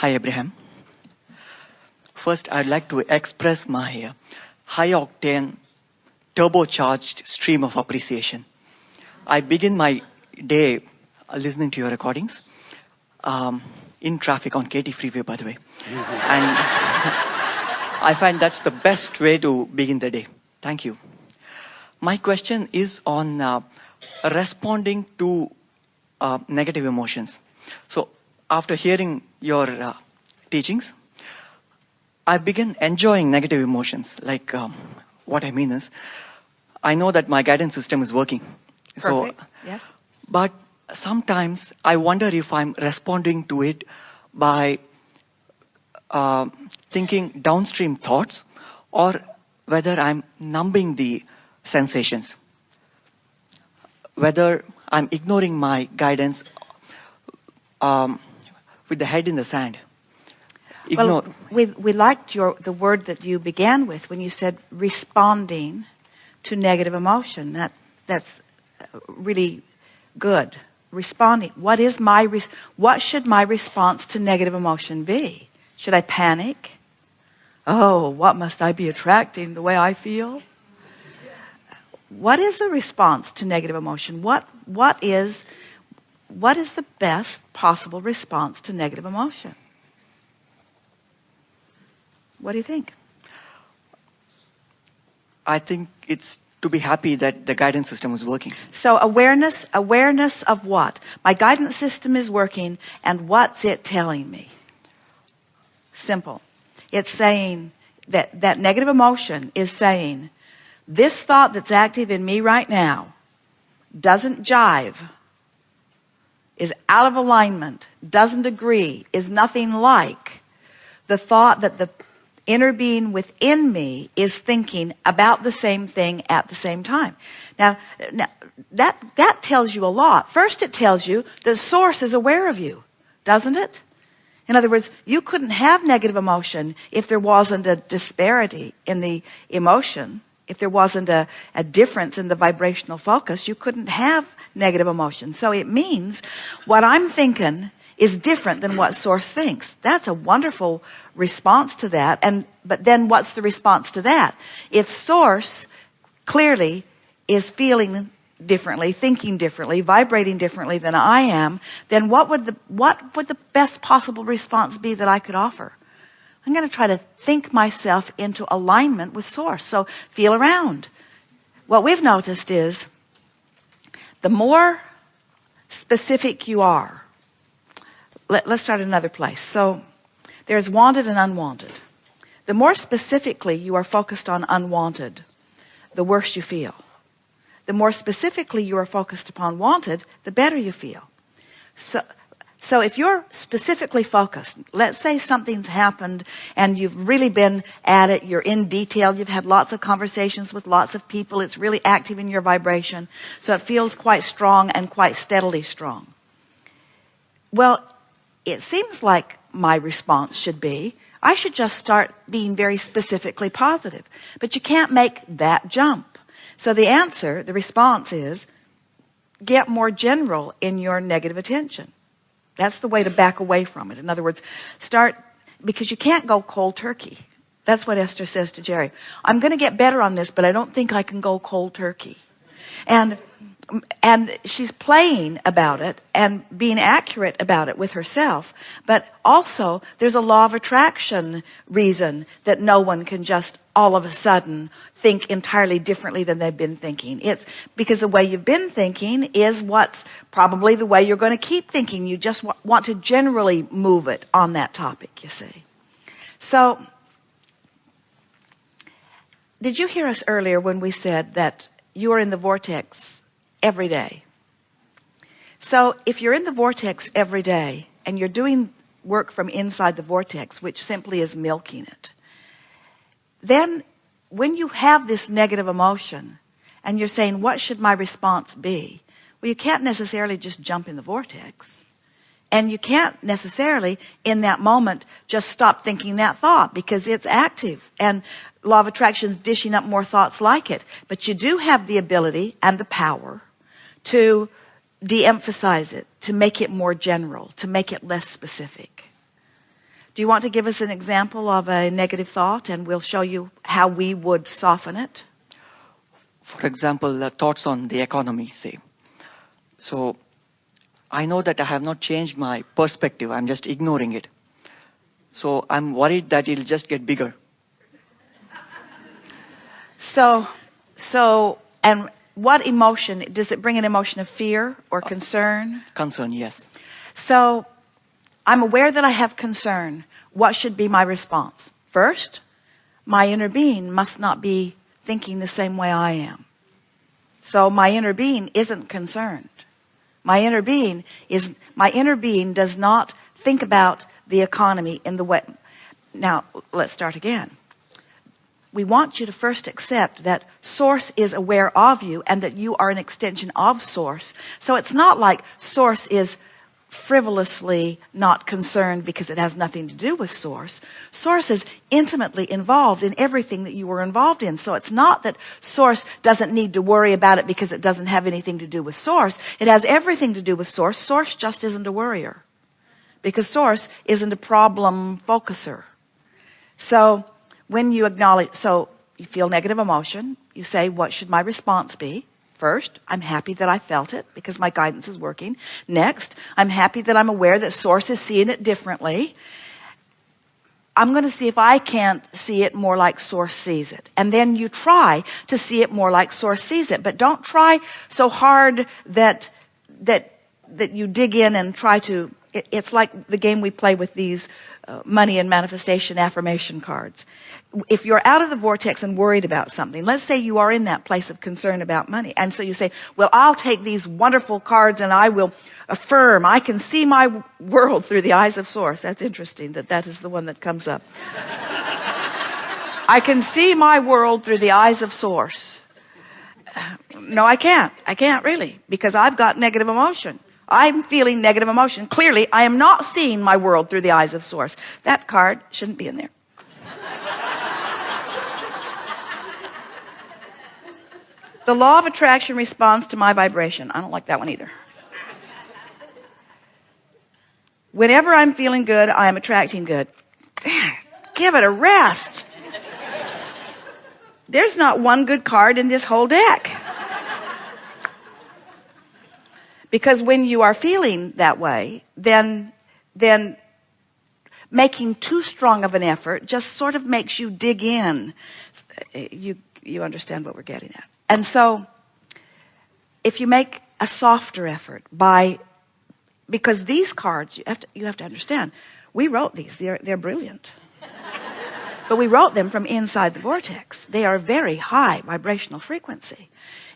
Hi, Abraham. First, I'd like to express my high-octane, turbocharged stream of appreciation. I begin my day listening to your recordings in traffic on KT Freeway, by the way. And I find that's the best way to begin the day. Thank you. My question is on responding to negative emotions. So after hearing your teachings, I began enjoying negative emotions. Like what I mean is, I know that my guidance system is working. Perfect. Yes. But sometimes I wonder if I'm responding to it by thinking downstream thoughts, or whether I'm numbing the sensations, whether I'm ignoring my guidance with the head in the sand. Well, we liked the word that you began with when you said responding to negative emotion. That's really good. Responding. What should my response to negative emotion be? Should I panic? Oh, what must I be attracting the way I feel? What is a response to negative emotion? What is the best possible response to negative emotion? What do you think? I think it's to be happy that the guidance system is working. So awareness of what? My guidance system is working, and what's it telling me? Simple. It's saying that negative emotion is saying, this thought that's active in me right now doesn't jive, is out of alignment, doesn't agree, is nothing like the thought that the inner being within me is thinking about the same thing at the same time. Now that tells you a lot. First, it tells you the source is aware of you, doesn't it? In other words, you couldn't have negative emotion if there wasn't a disparity in the emotion. If there wasn't a difference in the vibrational focus, you couldn't have negative emotion. So it means what I'm thinking is different than what source thinks. That's a wonderful response to that. But then what's the response to that? If source clearly is feeling differently, thinking differently, vibrating differently than I am, then what would the best possible response be that I could offer? I'm going to try to think myself into alignment with source. So feel around. What we've noticed is the more specific you are, let's start another place. So there's wanted and unwanted. The more specifically you are focused on unwanted, the worse you feel. The more specifically you are focused upon wanted, the better you feel. So if you're specifically focused, let's say something's happened and you've really been at it, you're in detail, you've had lots of conversations with lots of people, it's really active in your vibration, so it feels quite strong and quite steadily strong. Well, it seems like my response should be, I should just start being very specifically positive. But you can't make that jump. So the response is, get more general in your negative attention. That's the way to back away from it. In other words, because you can't go cold turkey. That's what Esther says to Jerry. I'm going to get better on this, but I don't think I can go cold turkey. And she's playing about it and being accurate about it with herself. But also, there's a law of attraction reason that no one can just all of a sudden think entirely differently than they've been thinking. It's because the way you've been thinking is what's probably the way you're going to keep thinking. You just want to generally move it on that topic, you see. So, did you hear us earlier when we said that you are in the vortex every day? So if you're in the vortex every day and you're doing work from inside the vortex, which simply is milking it, then when you have this negative emotion and you're saying, what should my response be? Well, you can't necessarily just jump in the vortex. And you can't necessarily, in that moment, just stop thinking that thought because it's active. And law of attraction is dishing up more thoughts like it. But you do have the ability and the power to de-emphasize it, to make it more general, to make it less specific. Do you want to give us an example of a negative thought, and we'll show you how we would soften it? For example, thoughts on the economy, say. So I know that I have not changed my perspective. I'm just ignoring it. So I'm worried that it'll just get bigger. And what emotion, does it bring an emotion of fear or concern? Concern, yes. So I'm aware that I have concern. What should be my response? First, my inner being must not be thinking the same way I am. So my inner being isn't concerned. My inner being does not think about the economy in the way. Now, let's start again. We want you to first accept that Source is aware of you and that you are an extension of Source. So it's not like Source is frivolously not concerned because it has nothing to do with Source. Source is intimately involved in everything that you were involved in. So it's not that Source doesn't need to worry about it because it doesn't have anything to do with Source. It has everything to do with Source. Source just isn't a worrier because Source isn't a problem focuser. So when you acknowledge, so you feel negative emotion, you say, what should my response be? First, I'm happy that I felt it because my guidance is working. Next, I'm happy that I'm aware that Source is seeing it differently. I'm going to see if I can't see it more like Source sees it. And then you try to see it more like Source sees it. But don't try so hard that you dig in and try to, it's like the game we play with these money and manifestation affirmation cards. If you're out of the vortex and worried about something, let's say you are in that place of concern about money, and so you say, well, I'll take these wonderful cards and I will affirm I can see my world through the eyes of Source. That's interesting that is the one that comes up. I can see my world through the eyes of Source. No, I can't really, because I've got negative emotion. I'm feeling negative emotion. Clearly, I am not seeing my world through the eyes of Source. That card shouldn't be in there. The law of attraction responds to my vibration. I don't like that one either. Whenever I'm feeling good, I am attracting good. Give it a rest. There's not one good card in this whole deck. Because when you are feeling that way, then making too strong of an effort just sort of makes you dig in. You understand what we're getting at. And so if you make a softer effort because these cards, you have to understand, we wrote these, they're brilliant. But we wrote them from inside the vortex. They are very high vibrational frequency.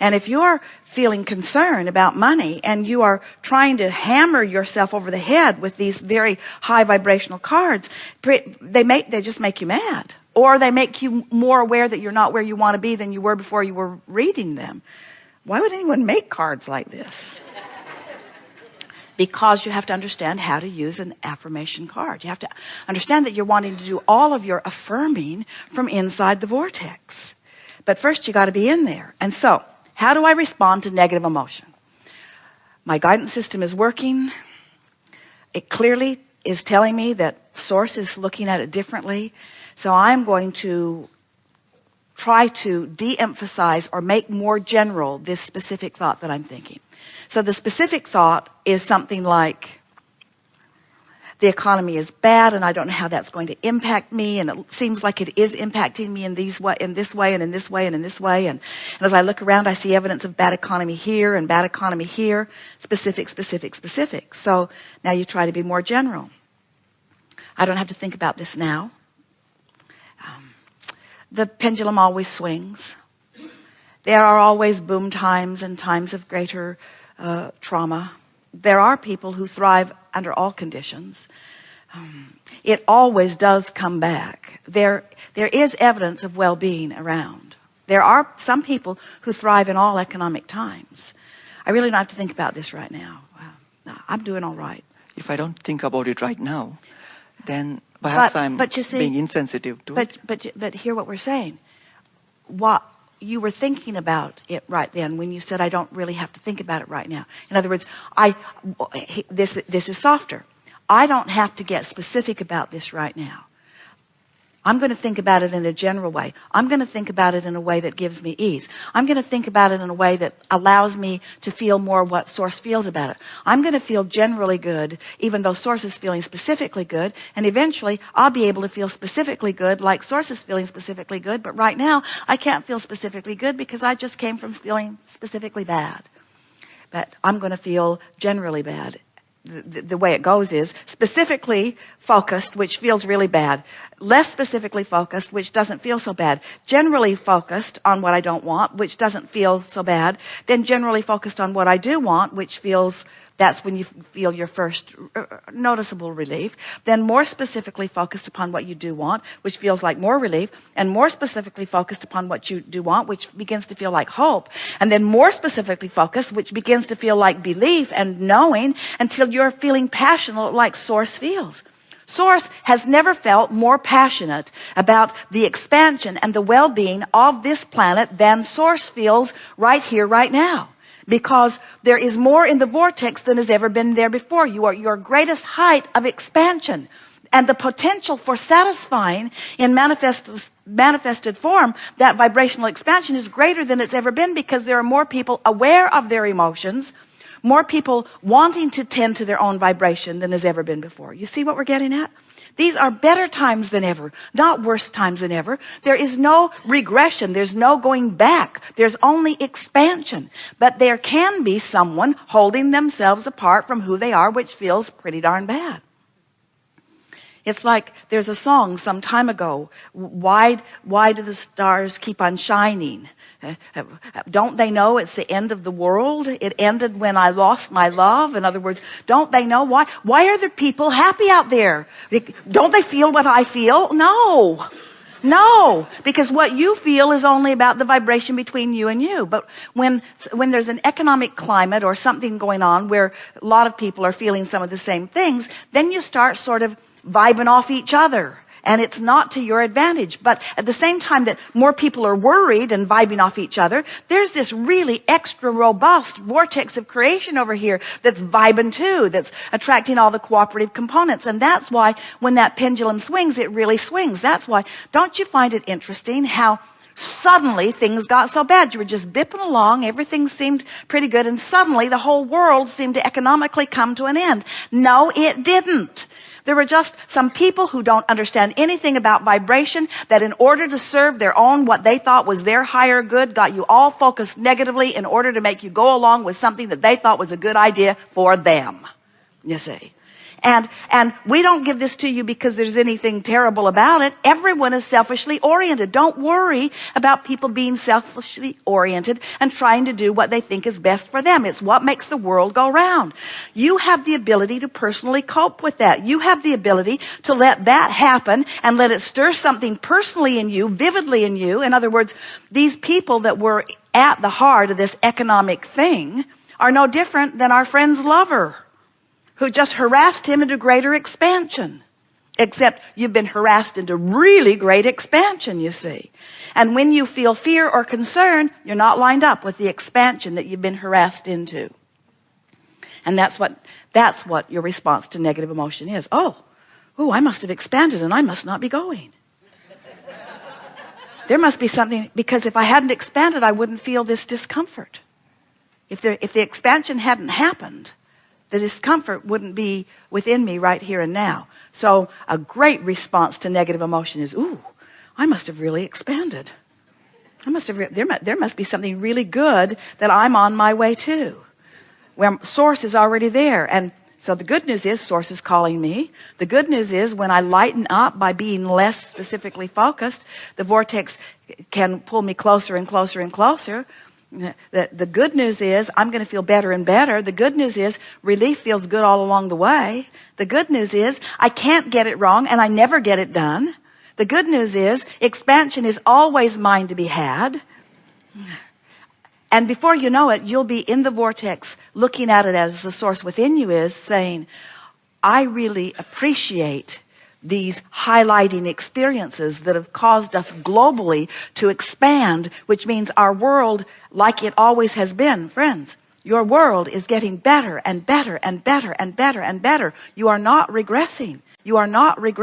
And if you're feeling concern about money and you are trying to hammer yourself over the head with these very high vibrational cards, they just make you mad. Or they make you more aware that you're not where you want to be than you were before you were reading them. Why would anyone make cards like this? Because you have to understand how to use an affirmation card. You have to understand that you're wanting to do all of your affirming from inside the vortex. But first you got to be in there. And so, how do I respond to negative emotion? My guidance system is working. It clearly is telling me that Source is looking at it differently. So I'm going to try to de-emphasize or make more general this specific thought that I'm thinking. So the specific thought is something like, the economy is bad and I don't know how that's going to impact me, and it seems like it is impacting me in this way and in this way and in this way. And as I look around, I see evidence of bad economy here and bad economy here. Specific. So now you try to be more general. I don't have to think about this now. The pendulum always swings. There are always boom times and times of greater trauma. There are people who thrive under all conditions. It always does come back. There is evidence of well-being around. There are some people who thrive in all economic times. I really don't have to think about this right now. No, I'm doing all right. If I don't think about it right now, then perhaps I'm being insensitive to it. But hear what we're saying. What you were thinking about it right then when you said, I don't really have to think about it right now. In other words, this is softer. I don't have to get specific about this right now. I'm going to think about it in a general way. I'm going to think about it in a way that gives me ease. I'm going to think about it in a way that allows me to feel more what Source feels about it. I'm going to feel generally good, even though Source is feeling specifically good. And eventually, I'll be able to feel specifically good like Source is feeling specifically good. But right now, I can't feel specifically good because I just came from feeling specifically bad. But I'm going to feel generally bad. The way it goes is specifically focused, which feels really bad. Less specifically focused, which doesn't feel so bad. Generally focused on what I don't want, which doesn't feel so bad. Then generally focused on what I do want, which feels, that's when you feel your first noticeable relief. Then more specifically focused upon what you do want, which feels like more relief. And more specifically focused upon what you do want, which begins to feel like hope. And then more specifically focused, which begins to feel like belief and knowing, until you're feeling passionate like Source feels. Source has never felt more passionate about the expansion and the well-being of this planet than Source feels right here, right now. Because there is more in the vortex than has ever been there before. You are your greatest height of expansion. And the potential for satisfying in manifested form that vibrational expansion is greater than it's ever been, because there are more people aware of their emotions, more people wanting to tend to their own vibration than has ever been before. You see what we're getting at? These are better times than ever, not worse times than ever. There is no regression. There's no going back. There's only expansion. But there can be someone holding themselves apart from who they are, which feels pretty darn bad. It's like there's a song some time ago, why do the stars keep on shining? Don't they know it's the end of the world? It ended when I lost my love. In other words, don't they know why? Why are the people happy out there? Don't they feel what I feel? No, because what you feel is only about the vibration between you and you. But when there's an economic climate or something going on where a lot of people are feeling some of the same things, then you start sort of vibing off each other. And it's not to your advantage. But at the same time that more people are worried and vibing off each other, there's this really extra robust vortex of creation over here that's vibing too, that's attracting all the cooperative components. And that's why when that pendulum swings, it really swings. That's why, don't you find it interesting how suddenly things got so bad? You were just bipping along, everything seemed pretty good, and suddenly the whole world seemed to economically come to an end. No, it didn't. There were just some people who don't understand anything about vibration, that in order to serve their own, what they thought was their higher good, got you all focused negatively in order to make you go along with something that they thought was a good idea for them. You see. And we don't give this to you because there's anything terrible about it. Everyone is selfishly oriented. Don't worry about people being selfishly oriented and trying to do what they think is best for them. It's what makes the world go round. You have the ability to personally cope with that. You have the ability to let that happen and let it stir something personally in you, vividly in you. In other words, these people that were at the heart of this economic thing are no different than our friend's lover, who just harassed him into greater expansion. Except you've been harassed into really great expansion, you see. And when you feel fear or concern, you're not lined up with the expansion that you've been harassed into. And that's what your response to negative emotion is. Oh, I must have expanded and I must not be going. There must be something, because if I hadn't expanded, I wouldn't feel this discomfort. If the expansion hadn't happened, the discomfort wouldn't be within me right here and now. So a great response to negative emotion is, I must have really expanded. There must be something really good that I'm on my way to, where Source is already there. And so the good news is Source is calling me. The good news is when I lighten up by being less specifically focused, the vortex can pull me closer and closer and closer. The good news is I'm going to feel better and better. The good news is relief feels good all along the way. The good news is I can't get it wrong and I never get it done. The good news is expansion is always mine to be had. And before you know it, you'll be in the vortex looking at it as the Source within you is saying, I really appreciate these highlighting experiences that have caused us globally to expand, which means our world, like it always has been, friends, Your world is getting better and better and better and better and better. You are not regressing. You are not regressing.